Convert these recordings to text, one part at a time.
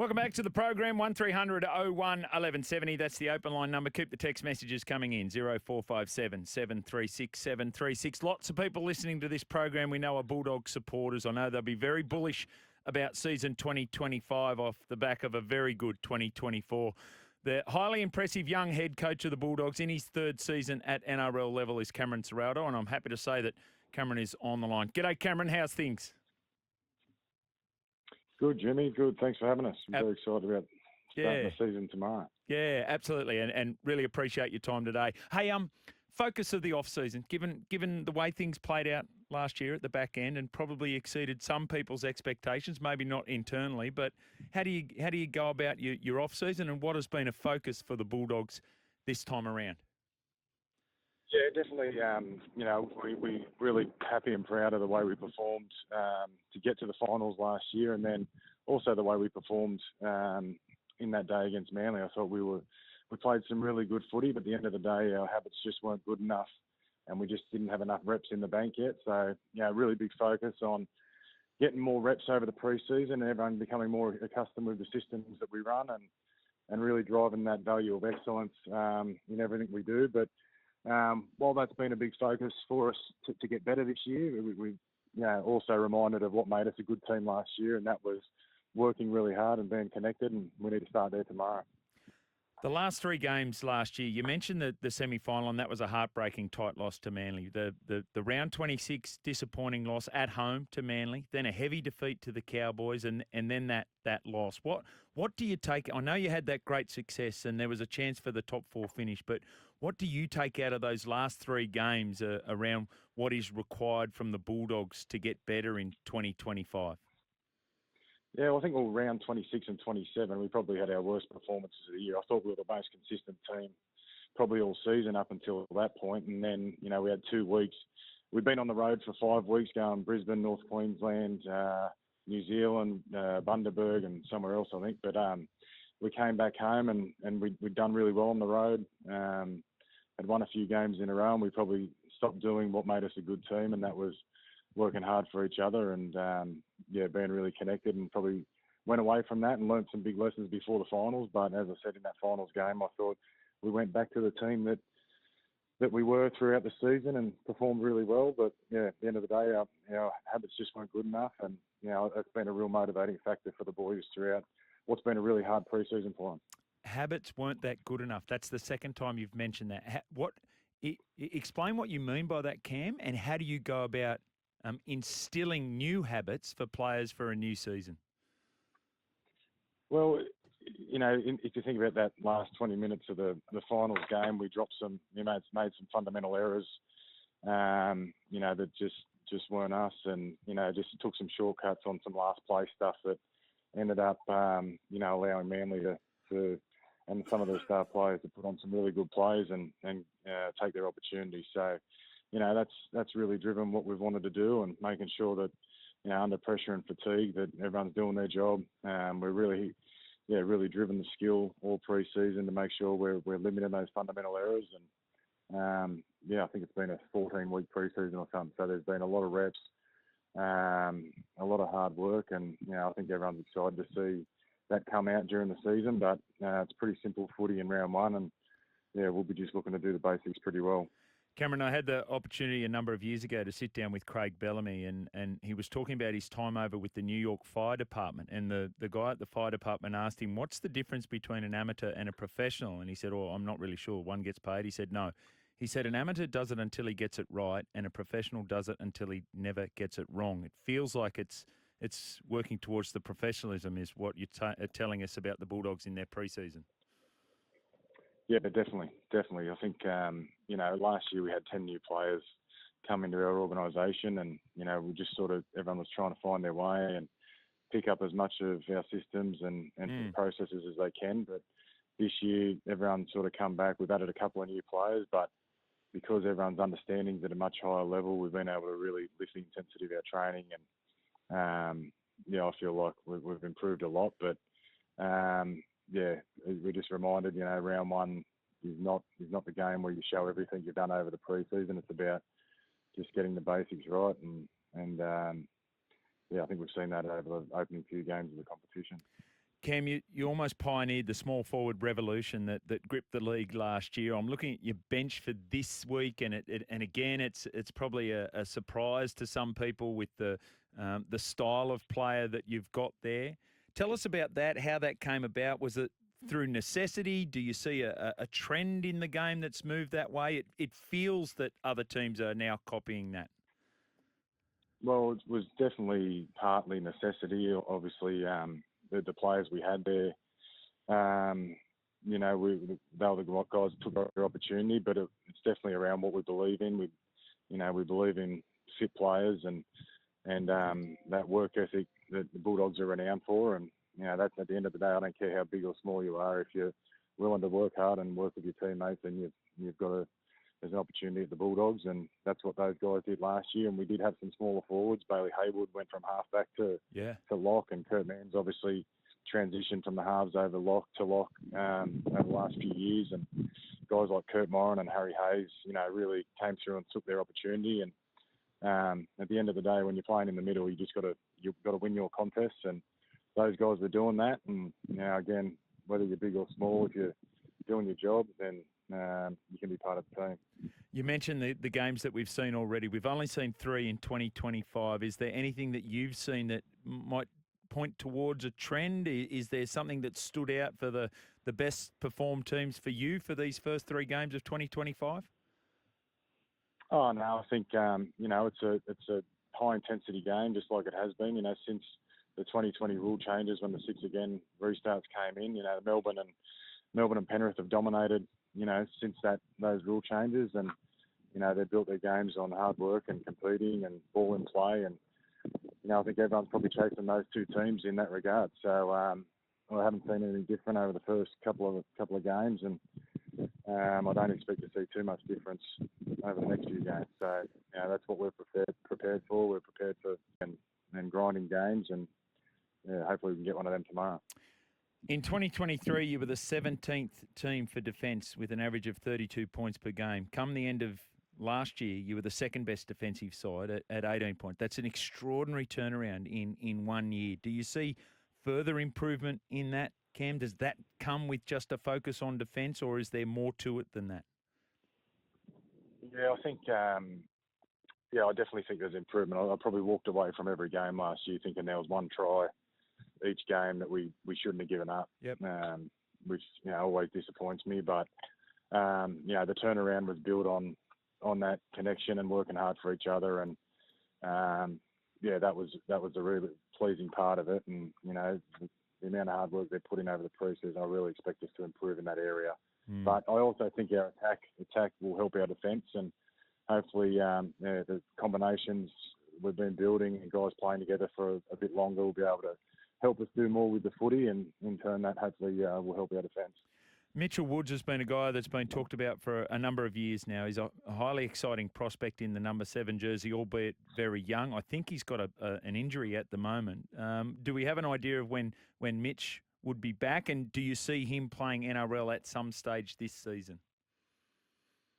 Welcome back to the program, 1300 01 1170. That's the open line number. Keep the text messages coming in, 0457 736 736. Lots of people listening to this program we know are Bulldog supporters. I know they'll be very bullish about season 2025 off the back of a very good 2024. The highly impressive young head coach of the Bulldogs in his third season at NRL level is Cameron Ciraldo, and I'm happy to say that Cameron is on the line. G'day, Cameron. How's things? Good, Jimmy. Good. Thanks for having us. I'm very excited about starting the season tomorrow. Yeah, absolutely, and really appreciate your time today. Hey, focus of the off-season, given the way things played out last year at the back end and probably exceeded some people's expectations, maybe not internally, but how do you go about your off-season, and what has been a focus for the Bulldogs this time around? Yeah, definitely. We really happy and proud of the way we performed to get to the finals last year, and then also the way we performed in that day against Manly. I thought we played some really good footy, but at the end of the day, our habits just weren't good enough, and we just didn't have enough reps in the bank yet. So, really big focus on getting more reps over the pre-season and everyone becoming more accustomed with the systems that we run and really driving that value of excellence in everything we do. But while that's been a big focus for us to get better this year, we also reminded of what made us a good team last year, and that was working really hard and being connected, and we need to start there tomorrow. The last three games last year, you mentioned the semi-final, and that was a heartbreaking tight loss to Manly. The round 26 disappointing loss at home to Manly, then a heavy defeat to the Cowboys, and then that loss. What do you take? I know you had that great success, and there was a chance for the top four finish, but what do you take out of those last three games around what is required from the Bulldogs to get better in 2025? Yeah, well, I think round 26 and 27, we probably had our worst performances of the year. I thought we were the most consistent team probably all season up until that point. And then, we had 2 weeks. We'd been on the road for 5 weeks, going Brisbane, North Queensland, New Zealand, Bundaberg and somewhere else, I think. But we came back home and we'd done really well on the road. Had won a few games in a row, and we probably stopped doing what made us a good team, and that was working hard for each other and, being really connected, and probably went away from that and learned some big lessons before the finals. But as I said, in that finals game, I thought we went back to the team that we were throughout the season and performed really well. But, at the end of the day, our habits just weren't good enough. And, it's been a real motivating factor for the boys throughout what's been a really hard pre-season for them. Habits weren't that good enough. That's the second time you've mentioned that. Explain what you mean by that, Cam, and how do you go about instilling new habits for players for a new season? Well, if you think about that last 20 minutes of the finals game, we dropped made some fundamental errors, that just weren't us, and just took some shortcuts on some last play stuff that ended up, allowing Manly to and some of their star players to put on some really good plays and take their opportunities. So, that's really driven what we've wanted to do, and making sure that, under pressure and fatigue, that everyone's doing their job. We're really driven the skill all pre-season to make sure we're limiting those fundamental errors. And, I think it's been a 14-week pre-season or something. So there's been a lot of reps, a lot of hard work, and, I think everyone's excited to see that come out during the season. But it's pretty simple footy in round one, and, we'll be just looking to do the basics pretty well. Cameron, I had the opportunity a number of years ago to sit down with Craig Bellamy, and he was talking about his time over with the New York Fire Department. And the guy at the fire department asked him, what's the difference between an amateur and a professional? And he said, I'm not really sure. One gets paid. He said, no. He said, an amateur does it until he gets it right, and a professional does it until he never gets it wrong. It feels like it's working towards the professionalism is what you're telling us about the Bulldogs in their pre-season. Yeah, definitely. I think, last year we had 10 new players come into our organisation, and, we just everyone was trying to find their way and pick up as much of our systems and processes as they can. But this year, everyone's come back. We've added a couple of new players, but because everyone's understanding's at a much higher level, we've been able to really lift the intensity of our training. And, I feel like we've improved a lot. But, we're just reminded, round one is not the game where you show everything you've done over the pre-season. It's about just getting the basics right. And I think we've seen that over the opening few games of the competition. Cam, you almost pioneered the small forward revolution that gripped the league last year. I'm looking at your bench for this week, and and again, it's probably a surprise to some people with the style of player that you've got there. Tell us about that, how that came about. Was it through necessity? Do you see a trend in the game that's moved that way? It feels that other teams are now copying that. Well, it was definitely partly necessity. Obviously, the players we had there, they were the guys that took their opportunity, but it's definitely around what we believe in. We believe in fit players and that work ethic that the Bulldogs are renowned for. And, that's at the end of the day, I don't care how big or small you are. If you're willing to work hard and work with your teammates, then there's an opportunity at the Bulldogs, and that's what those guys did last year. And we did have some smaller forwards. Bailey Haywood went from halfback to lock, and Kurt Mann's obviously transitioned from the halves over lock to lock over the last few years. And guys like Kurt Moran and Harry Hayes, really came through and took their opportunity. And at the end of the day, when you're playing in the middle, you've got to win your contests, and those guys were doing that. And again, whether you're big or small, if you're doing your job, then you can be part of the team. You mentioned the games that we've seen already. We've only seen 3 in 2025. Is there anything that you've seen that might point towards a trend? Is there something that stood out for the best performed teams for you for these first 3 games of 2025? Oh no, I think it's a high intensity game, just like it has been. Since the 2020 rule changes, when the 6 again restarts came in, Melbourne and Penrith have dominated. Since those rule changes, and they've built their games on hard work and competing and ball in play, and I think everyone's probably chasing those 2 teams in that regard. So I haven't seen anything different over the first couple of games, and I don't expect to see too much difference over the next few games. So that's what we're prepared for. We're prepared for and grinding games, and hopefully we can get one of them tomorrow. In 2023, you were the 17th team for defence with an average of 32 points per game. Come the end of last year, you were the second best defensive side at 18 points. That's an extraordinary turnaround in 1 year. Do you see further improvement in that, Cam? Does that come with just a focus on defence, or is there more to it than that? Yeah, I think, I definitely think there's improvement. I probably walked away from every game last year thinking there was one try each game that we shouldn't have given up, which always disappoints me. But the turnaround was built on that connection and working hard for each other, and that was a really pleasing part of it. And the amount of hard work they put in over the pre-season, I really expect us to improve in that area. But I also think our attack will help our defence, and hopefully the combinations we've been building and guys playing together for a bit longer will be able to help us do more with the footy, and in turn that hopefully will help our defence. Mitchell Woods has been a guy that's been talked about for a number of years now. He's a highly exciting prospect in the number 7 jersey, albeit very young. I think he's got an injury at the moment. Do we have an idea of when Mitch would be back, and do you see him playing NRL at some stage this season?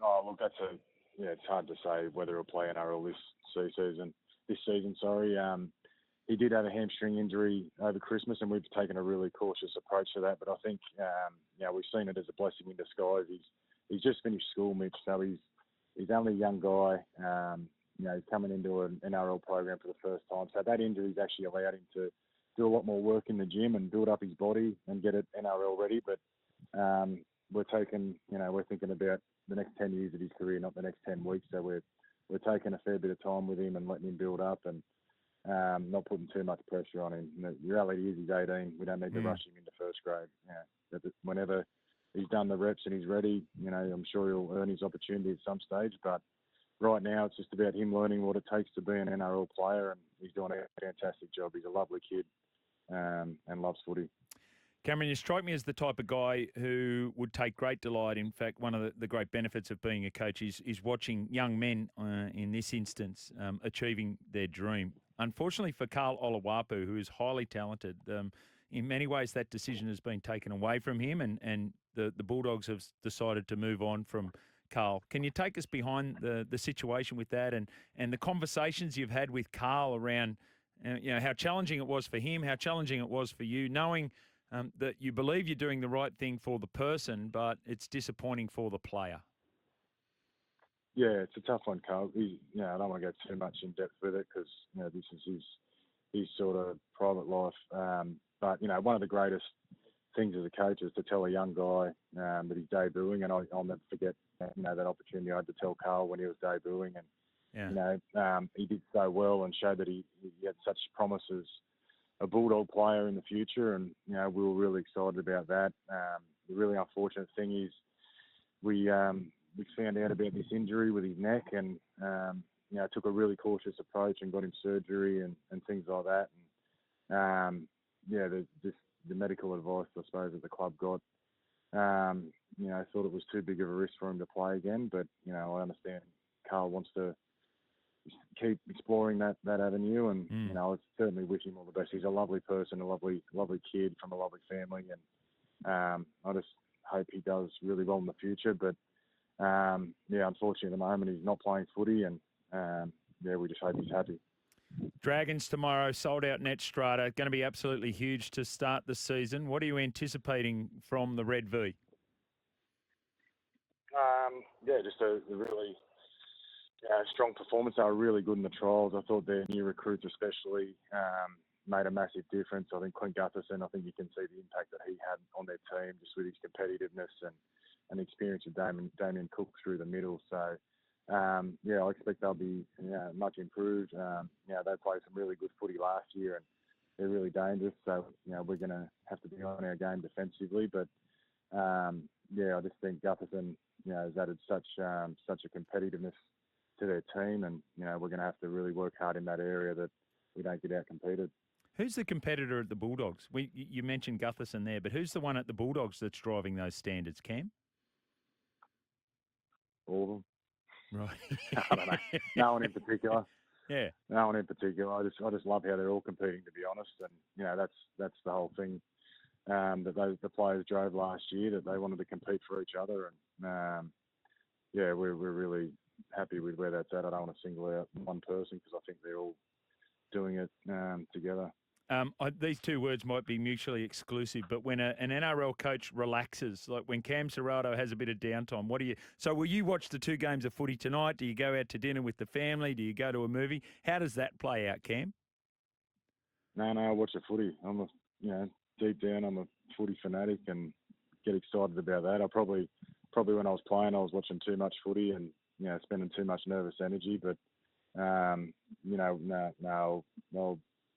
Oh, look, it's hard to say whether he'll play NRL this season. He did have a hamstring injury over Christmas, and we've taken a really cautious approach to that. But I think, we've seen it as a blessing in disguise. He's just finished school, Mitch, so he's only a young guy. He's coming into an NRL program for the first time. So that injury's actually allowed him to do a lot more work in the gym and build up his body and get it NRL ready. But we're thinking about the next 10 years of his career, not the next 10 weeks. So we're taking a fair bit of time with him and letting him build up, and not putting too much pressure on him. The reality is he's 18. We don't need to rush him into first grade. Whenever he's done the reps and he's ready, I'm sure he'll earn his opportunity at some stage. But right now it's just about him learning what it takes to be an NRL player, and he's doing a fantastic job. He's a lovely kid and loves footy. Cameron, you strike me as the type of guy who would take great delight. In fact, one of the great benefits of being a coach is watching young men, in this instance, achieving their dream. Unfortunately for Carl Oluwapu, who is highly talented, in many ways that decision has been taken away from him, and the Bulldogs have decided to move on from Carl. Can you take us behind the situation with that and the conversations you've had with Carl around how challenging it was for him, how challenging it was for you, knowing that you believe you're doing the right thing for the person, but it's disappointing for the player. Yeah, it's a tough one, Carl. I don't want to go too much in depth with it because this is his sort of private life. But one of the greatest things as a coach is to tell a young guy that he's debuting, and I'll never forget that opportunity I had to tell Carl when he was debuting, and he did so well and showed that he had such promise as a Bulldog player in the future, and we were really excited about that. The really unfortunate thing is we found out about this injury with his neck, and took a really cautious approach and got him surgery and things like that. And the medical advice, I suppose, that the club got, thought it was too big of a risk for him to play again. But I understand Carl wants to keep exploring that avenue, and I certainly wish him all the best. He's a lovely person, a lovely kid from a lovely family, and I just hope he does really well in the future. But unfortunately at the moment he's not playing footy, and we just hope he's happy. Dragons tomorrow, sold out Net Strata, going to be absolutely huge to start the season. What are you anticipating from the Red V? Just a really strong performance. They were really good in the trials. I thought their new recruits especially made a massive difference. I think Clint Gutherson, I think you can see the impact that he had on their team just with his competitiveness and the experience of Damien Cook through the middle. So, I expect they'll be much improved. They played some really good footy last year, and they're really dangerous. So, we're going to have to be on our game defensively. But, I just think Gutherson, has added such a competitiveness to their team, and, we're going to have to really work hard in that area that we don't get out-competed. Who's the competitor at the Bulldogs? You mentioned Gutherson there, but who's the one at the Bulldogs that's driving those standards, Cam? All of them. Right. I don't know. No one in particular. Yeah. No one in particular. I just love how they're all competing, to be honest. And that's the whole thing that the players drove last year, that they wanted to compete for each other. And we're really happy with where that's at. I don't want to single out one person because I think they're all doing it together. These two words might be mutually exclusive, but when an NRL coach relaxes, like when Cam Ciraldo has a bit of downtime, so will you watch the 2 games of footy tonight? Do you go out to dinner with the family? Do you go to a movie? How does that play out, Cam? No, I watch the footy. Deep down, I'm a footy fanatic and get excited about that. I probably when I was playing, I was watching too much footy and, spending too much nervous energy, but, I'll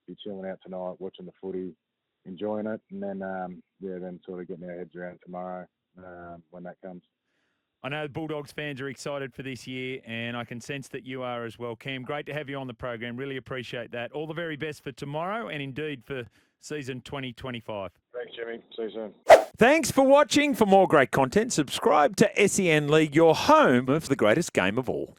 be chilling out tonight, watching the footy, enjoying it, and then sort of getting our heads around tomorrow when that comes. I know the Bulldogs fans are excited for this year, and I can sense that you are as well. Cam, great to have you on the program. Really appreciate that. All the very best for tomorrow and indeed for season 2025. Thanks, Jimmy. See you soon. Thanks for watching. For more great content, subscribe to SEN League, your home of the greatest game of all.